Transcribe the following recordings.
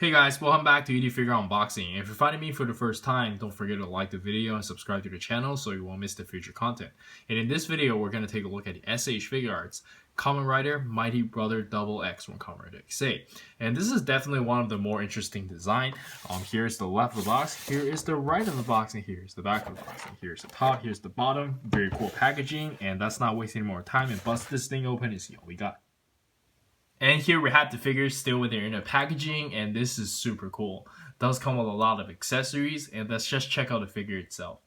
Hey guys, welcome back to Figure Unboxing. If you're finding me for the first time, don't forget to like the video and subscribe to the channel so you won't miss the future content. And in this video, we're going to take a look at the S.H.Figuarts Kamen Rider Mighty Brother Double X from Kamen Rider XA. And this is definitely one of the more interesting design. Here's the left of the box, here is the right of the box, and here's the back of the box. And here's the top, here's the bottom. Very cool packaging, and that's not wasting more time and bust this thing open and see what we got. And here we have the figures still with their inner packaging, and this is super cool. It does come with a lot of accessories, and let's just check out the figure itself.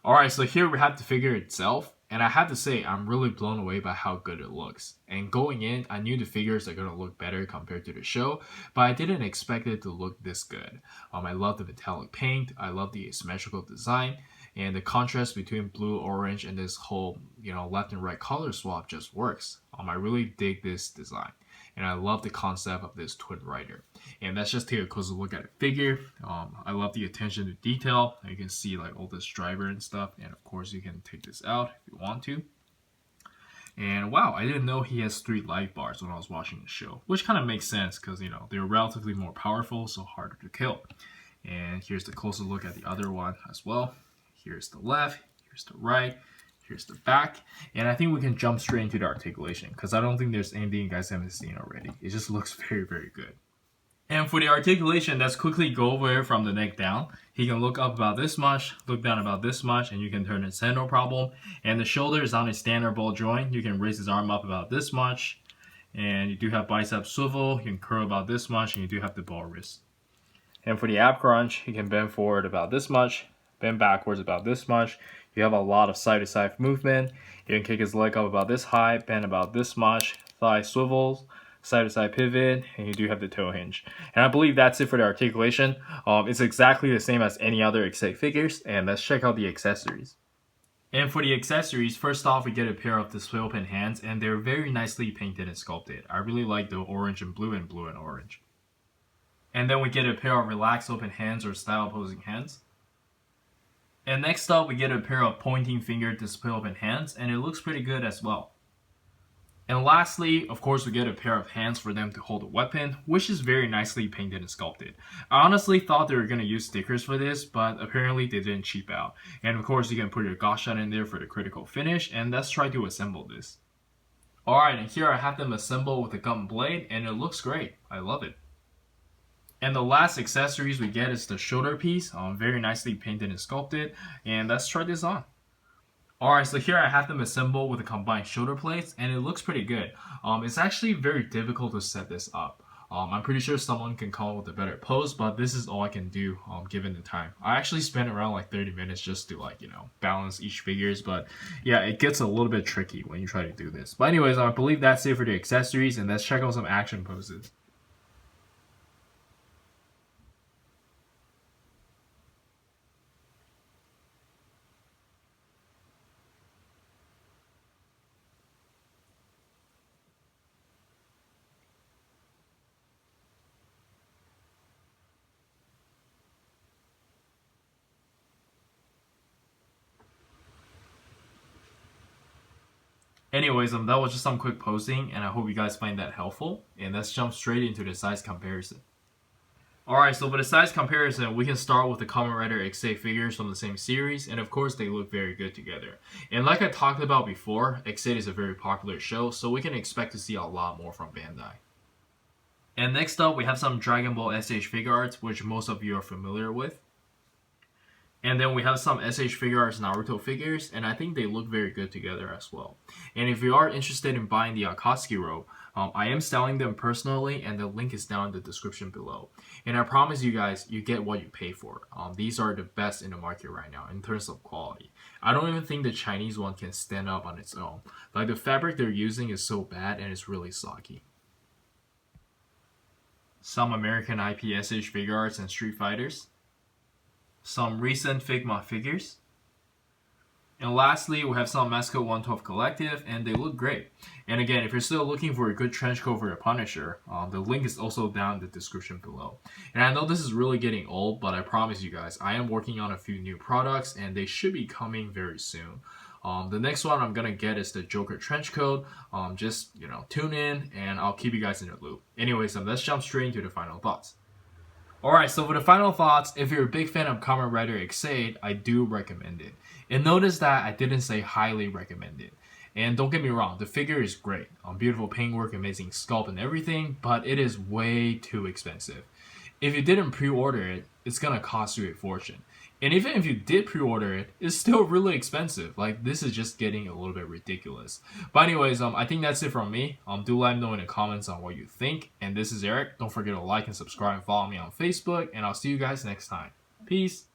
Alright, so here we have the figure itself, and I have to say I'm really blown away by how good it looks. And going in, I knew the figures are going to look better compared to the show, but I didn't expect it to look this good. I love the metallic paint, I love the asymmetrical design, and the contrast between blue, orange, and this whole, left and right color swap just works. I really dig this design. And I love the concept of this twin rider. And let's just take a closer look at the figure. I love the attention to detail. You can see like all this driver and stuff. And of course you can take this out if you want to. And wow, I didn't know he has 3 life bars when I was watching the show. Which kind of makes sense because, they're relatively more powerful, so harder to kill. And here's the closer look at the other one as well. Here's the left, here's the right. Here's the back, and I think we can jump straight into the articulation because I don't think there's anything you guys haven't seen already. It just looks very, very good. And for the articulation, let's quickly go over it from the neck down. He can look up about this much, look down about this much, and you can turn his head no problem. And the shoulder is on a standard ball joint. You can raise his arm up about this much, and you do have bicep swivel. You can curl about this much, and you do have the ball wrist. And for the ab crunch, he can bend forward about this much, bend backwards about this much. You have a lot of side-to-side movement. You can kick his leg up about this high, bend about this much, thigh swivels, side-to-side pivot, and you do have the toe hinge. And I believe that's it for the articulation. It's exactly the same as any other XA figures, and let's check out the accessories. And for the accessories, first off, we get a pair of display open hands, and they're very nicely painted and sculpted. I really like the orange and blue and orange. And then we get a pair of relaxed open hands or style opposing hands. And next up, we get a pair of pointing finger display open hands, and it looks pretty good as well. And lastly, of course, we get a pair of hands for them to hold a weapon, which is very nicely painted and sculpted. I honestly thought they were going to use stickers for this, but apparently they didn't cheap out. And of course, you can put your gosh shot in there for the critical finish, and let's try to assemble this. Alright, and here I have them assembled with a gun blade, and it looks great. I love it. And the last accessories we get is the shoulder piece, very nicely painted and sculpted, and let's try this on. Alright, so here I have them assembled with the combined shoulder plates, and it looks pretty good. It's actually very difficult to set this up. I'm pretty sure someone can come up with a better pose, but this is all I can do given the time. I actually spent around like 30 minutes just to balance each figures, but yeah, it gets a little bit tricky when you try to do this. But anyways, I believe that's it for the accessories, and let's check out some action poses. Anyways, that was just some quick posing, and I hope you guys find that helpful. And let's jump straight into the size comparison. Alright, so for the size comparison, we can start with the Kamen Rider XA figures from the same series, and of course they look very good together. And like I talked about before, XA is a very popular show, so we can expect to see a lot more from Bandai. And next up, we have some Dragon Ball S.H.Figuarts, which most of you are familiar with. And then we have some S.H.Figuarts Naruto figures, and I think they look very good together as well. And if you are interested in buying the Akatsuki robe, I am selling them personally, and the link is down in the description below. And I promise you guys, you get what you pay for. These are the best in the market right now in terms of quality. I don't even think the Chinese one can stand up on its own. Like, the fabric they're using is so bad, and it's really soggy. Some American IP S.H.Figuarts and Street Fighters. Some recent Figma figures. And lastly, we have some Mascot 112 Collective, and they look great. And again, if you're still looking for a good trench coat for your Punisher, the link is also down in the description below. And I know this is really getting old, but I promise you guys, I am working on a few new products, and they should be coming very soon. The next one I'm gonna get is the Joker trench coat. Just tune in, and I'll keep you guys in the loop. Anyways, let's jump straight into the final thoughts. Alright, so for the final thoughts, if you're a big fan of Kamen Rider X8, I do recommend it. And notice that I didn't say highly recommend it. And don't get me wrong, the figure is great. Beautiful paintwork, amazing sculpt and everything, but it is way too expensive. If you didn't pre-order it, it's gonna cost you a fortune. And even if you did pre-order it, it's still really expensive. Like, this is just getting a little bit ridiculous. But anyways, I think that's it from me. Do let me know in the comments on what you think. And this is Eric. Don't forget to like and subscribe and follow me on Facebook. And I'll see you guys next time. Peace.